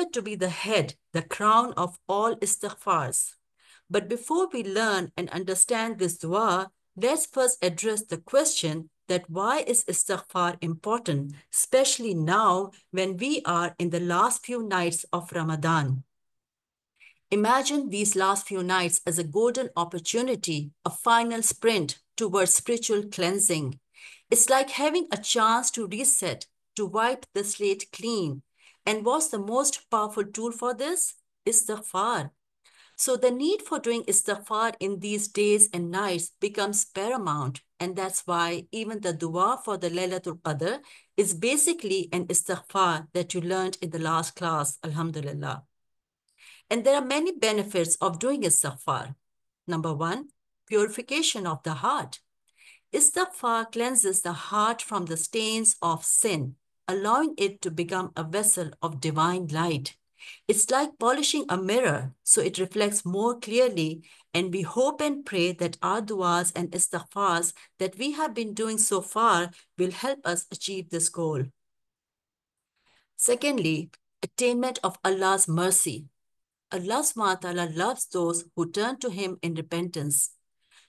to be the head, the crown of all istighfars. But before we learn and understand this dua, let's first address the question that why is istighfar important, especially now when we are in the last few nights of Ramadan. Imagine these last few nights as a golden opportunity, a final sprint towards spiritual cleansing. It's like having a chance to reset, to wipe the slate clean. And what's the most powerful tool for this? Istighfar. So the need for doing istighfar in these days and nights becomes paramount. And that's why even the dua for the Laylatul Qadr is basically an istighfar that you learned in the last class, Alhamdulillah. And there are many benefits of doing istighfar. Number one, purification of the heart. Istighfar cleanses the heart from the stains of sin, allowing it to become a vessel of divine light. It's like polishing a mirror, so it reflects more clearly, and we hope and pray that our du'as and istighfars that we have been doing so far will help us achieve this goal. Secondly, attainment of Allah's mercy. Allah subhanahu wa ta'ala loves those who turn to Him in repentance.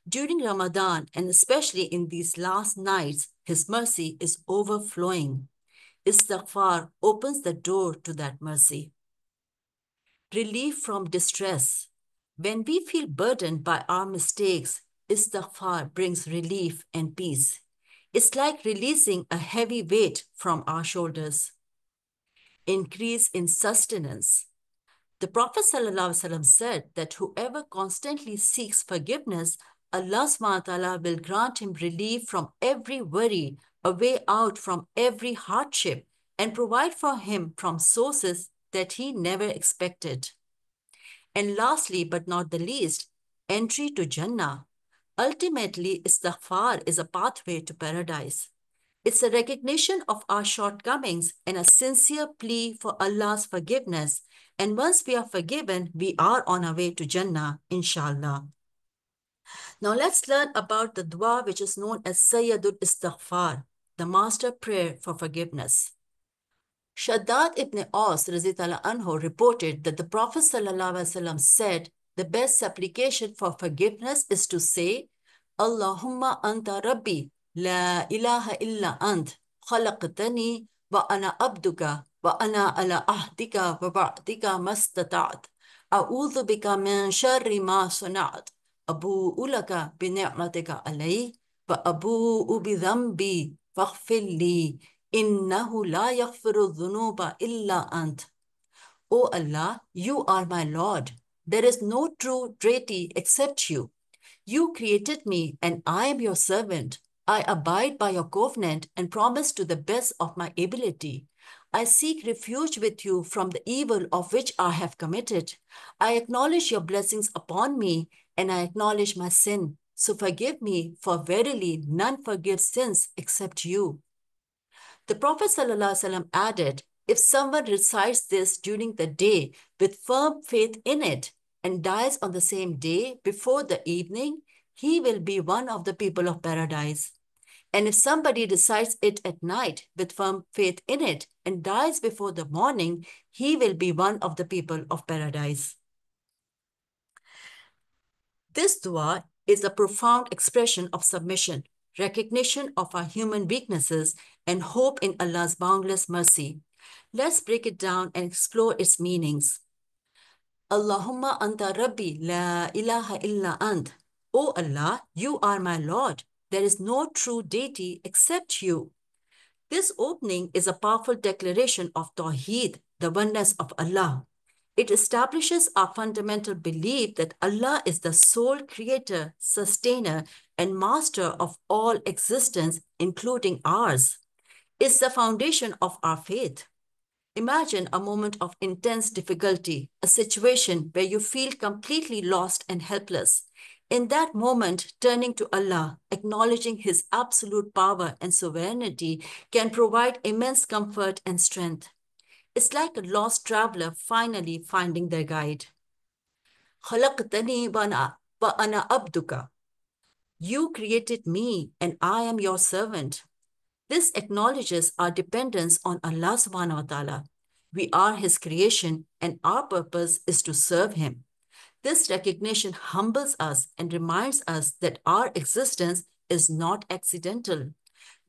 During Ramadan, and especially in these last nights, His mercy is overflowing. Istighfar opens the door to that mercy. Relief from distress. When we feel burdened by our mistakes, istighfar brings relief and peace. It's like releasing a heavy weight from our shoulders. Increase in sustenance. The Prophet ﷺ said that whoever constantly seeks forgiveness, Allah SWT will grant him relief from every worry, a way out from every hardship, and provide for him from sources that he never expected. And lastly, but not the least, entry to Jannah. Ultimately, istighfar is a pathway to paradise. It's a recognition of our shortcomings and a sincere plea for Allah's forgiveness. And once we are forgiven, we are on our way to Jannah, inshallah. Now let's learn about the dua which is known as Sayyidul Istighfar, the master prayer for forgiveness. Shaddad ibn Aus anhu reported that the Prophet ﷺ said, the best supplication for forgiveness is to say, Allahumma anta rabbi, la ilaha illa ant, khalaqtani wa ana abduka, wa ana ala ahdika wa ba'dika mastata'at. A'udhu bika min sharri ma sana'at. Abu'u laka bi ni'matika alayh, wa abu'u bi dhanbi, faghfir li. Innahu la yaghfiru dhunuba illa ant. O Allah, you are my Lord. There is no true deity except you. You created me and I am your servant. I abide by your covenant and promise to the best of my ability. I seek refuge with you from the evil of which I have committed. I acknowledge your blessings upon me and I acknowledge my sin. So forgive me, for verily none forgives sins except you. The Prophet ﷺ added, if someone recites this during the day with firm faith in it and dies on the same day before the evening, he will be one of the people of paradise. And if somebody recites it at night with firm faith in it and dies before the morning, he will be one of the people of paradise. This dua is a profound expression of submission, recognition of our human weaknesses, and hope in Allah's boundless mercy. Let's break it down and explore its meanings. Allahumma anta rabbi, la ilaha illa ant. O Allah, you are my Lord. There is no true deity except you. This opening is a powerful declaration of Tawheed, the oneness of Allah. It establishes our fundamental belief that Allah is the sole creator, sustainer, and master of all existence, including ours. It's the foundation of our faith. Imagine a moment of intense difficulty, a situation where you feel completely lost and helpless. In that moment, turning to Allah, acknowledging His absolute power and sovereignty can provide immense comfort and strength. It's like a lost traveler finally finding their guide. خَلَقْتَنِي وَأَنَا abduka. You created me and I am your servant. This acknowledges our dependence on Allah subhanahu wa ta'ala. We are His creation, and our purpose is to serve Him. This recognition humbles us and reminds us that our existence is not accidental.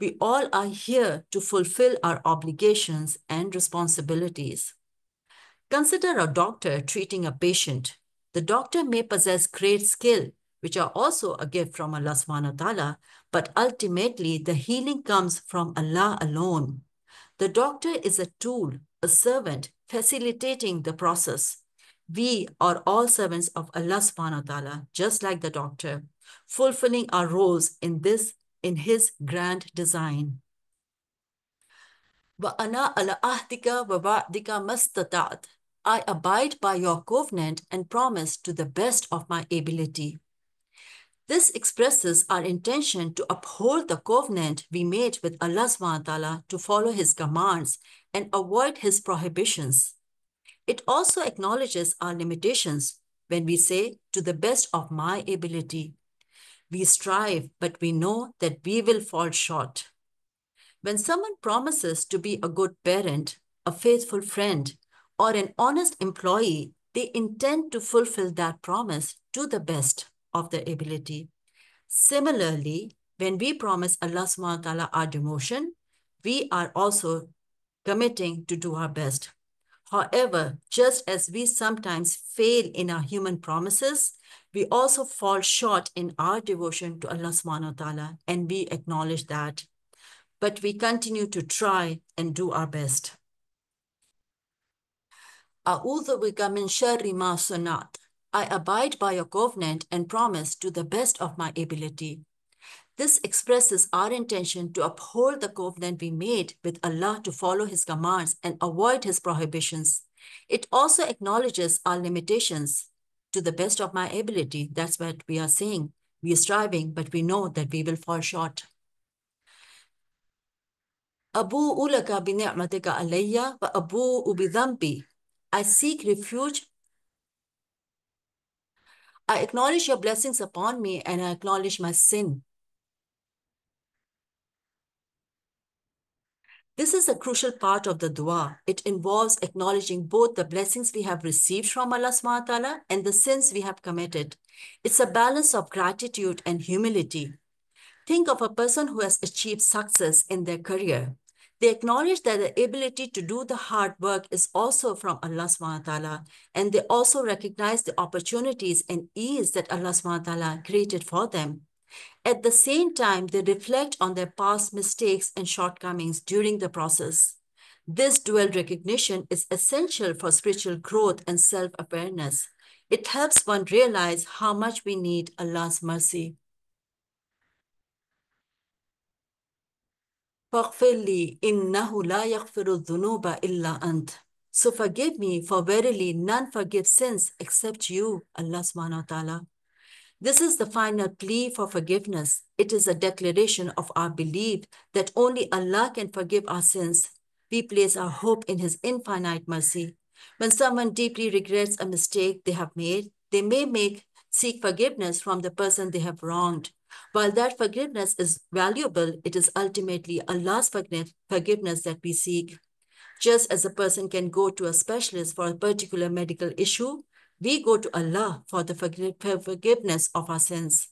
We all are here to fulfill our obligations and responsibilities. Consider a doctor treating a patient. The doctor may possess great skill, which are also a gift from Allah subhanahu wa ta'ala, but ultimately the healing comes from Allah alone. The doctor is a tool, a servant, facilitating the process. We are all servants of Allah subhanahu wa ta'ala, just like the doctor, fulfilling our roles in His grand design. وَأَنَا عَلَى أَهْدِكَ وَوَعْدِكَ مَا اسْتَطَعْتُ. I abide by your covenant and promise to the best of my ability. This expresses our intention to uphold the covenant we made with Allah subhanahu wa ta'ala, to follow His commands and avoid His prohibitions. It also acknowledges our limitations when we say, to the best of my ability. We strive, but we know that we will fall short. When someone promises to be a good parent, a faithful friend, or an honest employee, they intend to fulfill that promise to the best of their ability. Similarly, when we promise Allah subhanahu wa ta'ala our devotion, we are also committing to do our best. However, just as we sometimes fail in our human promises, we also fall short in our devotion to Allah subhanahu wa ta'ala, and we acknowledge that. But we continue to try and do our best. أعوذ بك من شر ما صنعت. I abide by your covenant and promise to the best of my ability. This expresses our intention to uphold the covenant we made with Allah, to follow His commands and avoid His prohibitions. It also acknowledges our limitations. To the best of my ability, that's what we are saying. We are striving, but we know that we will fall short. أبوء لك بنعمتك علي وأبوء بذنبي. I seek refuge. I acknowledge your blessings upon me, and I acknowledge my sin. This is a crucial part of the dua. It involves acknowledging both the blessings we have received from Allah subhanahu wa ta'ala and the sins we have committed. It's a balance of gratitude and humility. Think of a person who has achieved success in their career. They acknowledge that the ability to do the hard work is also from Allah subhanahu wa ta'ala, and they also recognize the opportunities and ease that Allah subhanahu wa ta'ala created for them. At the same time, they reflect on their past mistakes and shortcomings during the process. This dual recognition is essential for spiritual growth and self-awareness. It helps one realize how much we need Allah's mercy. فَاغْفِرْ لِي إِنَّهُ لَا يَغْفِرُ الذُّنُوبَ إِلَّا أَنْتَ. So forgive me, for verily none forgives sins except you, Allah subhanahu wa ta'ala. This is the final plea for forgiveness. It is a declaration of our belief that only Allah can forgive our sins. We place our hope in His infinite mercy. When someone deeply regrets a mistake they have made, they may seek forgiveness from the person they have wronged. While that forgiveness is valuable, it is ultimately Allah's forgiveness that we seek. Just as a person can go to a specialist for a particular medical issue, we go to Allah for the forgiveness of our sins,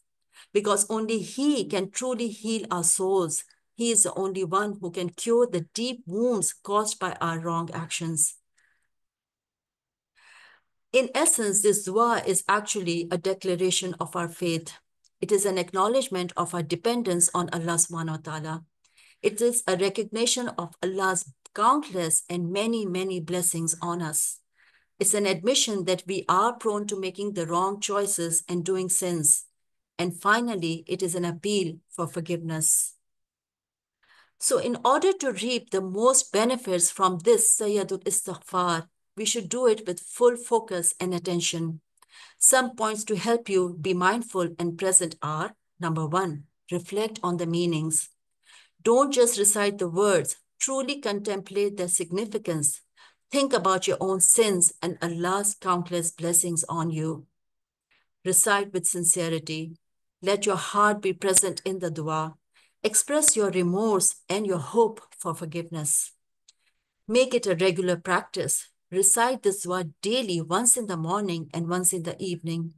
because only He can truly heal our souls. He is the only one who can cure the deep wounds caused by our wrong actions. In essence, this dua is actually a declaration of our faith. It is an acknowledgement of our dependence on Allah subhanahu wa ta'ala. It is a recognition of Allah's countless and many, many blessings on us. It's an admission that we are prone to making the wrong choices and doing sins. And finally, it is an appeal for forgiveness. So in order to reap the most benefits from this Sayyidul Istighfar, we should do it with full focus and attention. Some points to help you be mindful and present are: number one, reflect on the meanings. Don't just recite the words, truly contemplate their significance. Think about your own sins and Allah's countless blessings on you. Recite with sincerity. Let your heart be present in the dua. Express your remorse and your hope for forgiveness. Make it a regular practice. Recite this dua daily, once in the morning and once in the evening.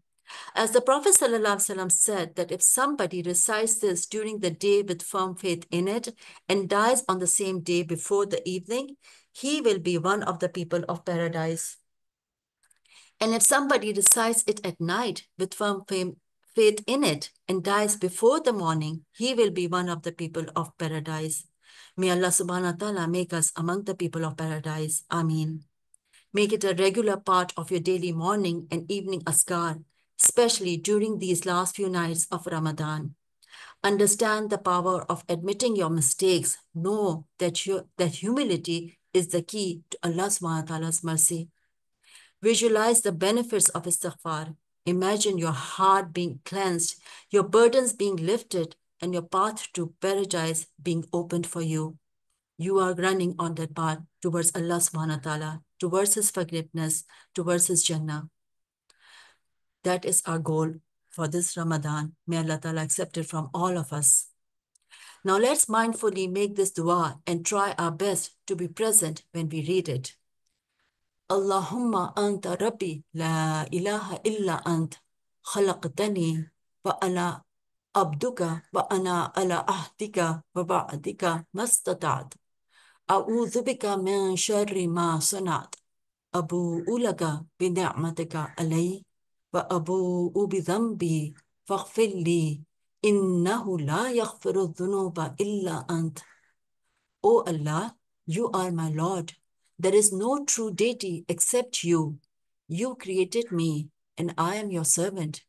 As the Prophet ﷺ said that if somebody recites this during the day with firm faith in it and dies on the same day before the evening, he will be one of the people of paradise. And if somebody recites it at night with firm faith in it and dies before the morning, he will be one of the people of paradise. May Allah subhanahu wa ta'ala make us among the people of paradise. Ameen. Make it a regular part of your daily morning and evening askar, especially during these last few nights of Ramadan. Understand the power of admitting your mistakes. Know that humility is the key to Allah subhanahu wa ta'ala's mercy. Visualize the benefits of istighfar. Imagine your heart being cleansed, your burdens being lifted, and your path to paradise being opened for you. You are running on that path towards Allah subhanahu wa ta'ala, towards His forgiveness, towards His Jannah. That is our goal for this Ramadan. May Allah ta'ala accept it from all of us. Now let's mindfully make this dua and try our best to be present when we read it. Allahumma anta rabbi la ilaha illa ant khalaqtani wa ana abduka wa ana ala ahdika wa ba'dika mastata'at. أعوذ بك من شر ما صنعت أبوء لك بنعمتك علي وأبوء بذنبي فاغفر لي إنه لا يغفر الذنوب إلا أنت. O Allah, you are my Lord. There is no true deity except you. You created me, and I am your servant.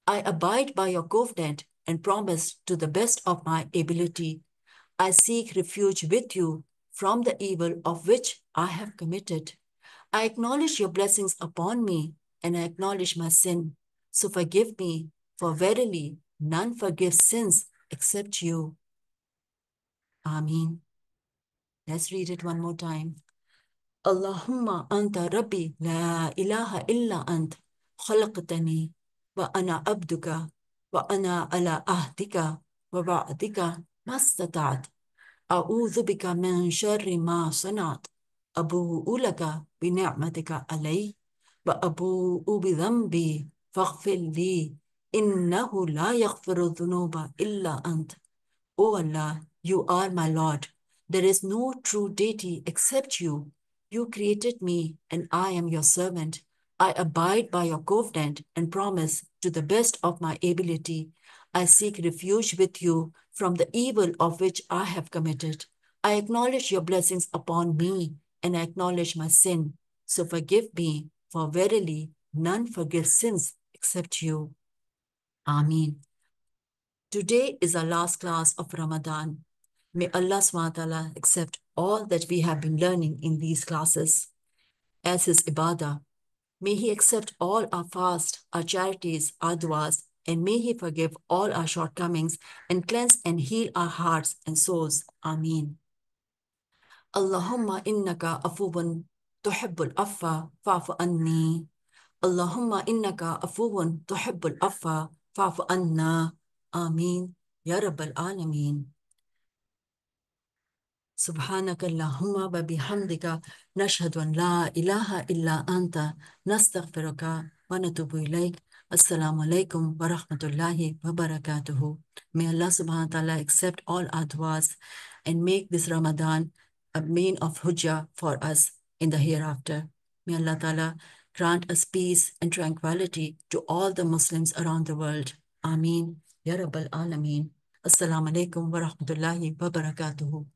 I abide by your covenant and promise to the best of my ability. I seek refuge with you from the evil of which I have committed. I acknowledge your blessings upon me, and I acknowledge my sin. So forgive me, for verily none forgives sins except you. Ameen. Let's read it one more time. Allahumma anta rabbi la ilaha illa ant khalaqtani wa ana abduka wa ana ala ahdika wa ba'dika mastata'at. أعوذ بك من شر ما صنعت أبوء لك بنعمتك علي وأبوء بذنبي فاغفر لي إنه لا يغفر الذنوب إلا أنت. O Allah, you are my Lord. There is no true deity except you. You created me, and I am your servant. I abide by your covenant and promise to the best of my ability. I seek refuge with you from the evil of which I have committed. I acknowledge your blessings upon me, and I acknowledge my sin. So forgive me, for verily none forgives sins except you. Ameen. Today is our last class of Ramadan. May Allah SWT accept all that we have been learning in these classes as His ibadah. May He accept all our fast, our charities, our duas, and may He forgive all our shortcomings and cleanse and heal our hearts and souls. Ameen. Allahumma innaka afuwan tuhibbul afwa fa'fu anni. Allahumma innaka afuwan tuhibbul afwa fa'fu anna. Ameen. Ya Rabbal Alameen. سبحانك اللهم وبحمدك نشهد أن لا إله إلا أنت نستغفرك ونتوب إليك. Assalamu alaikum wa rahmatullahi wa barakatuhu. May Allah subhanahu wa ta'ala accept all our duas and make this Ramadan a mean of hujjah for us in the hereafter. May Allah ta'ala grant us peace and tranquility to all the Muslims around the world. Ameen. Ya Rabbal Alameen. Assalamu alaikum wa rahmatullahi wa barakatuhu.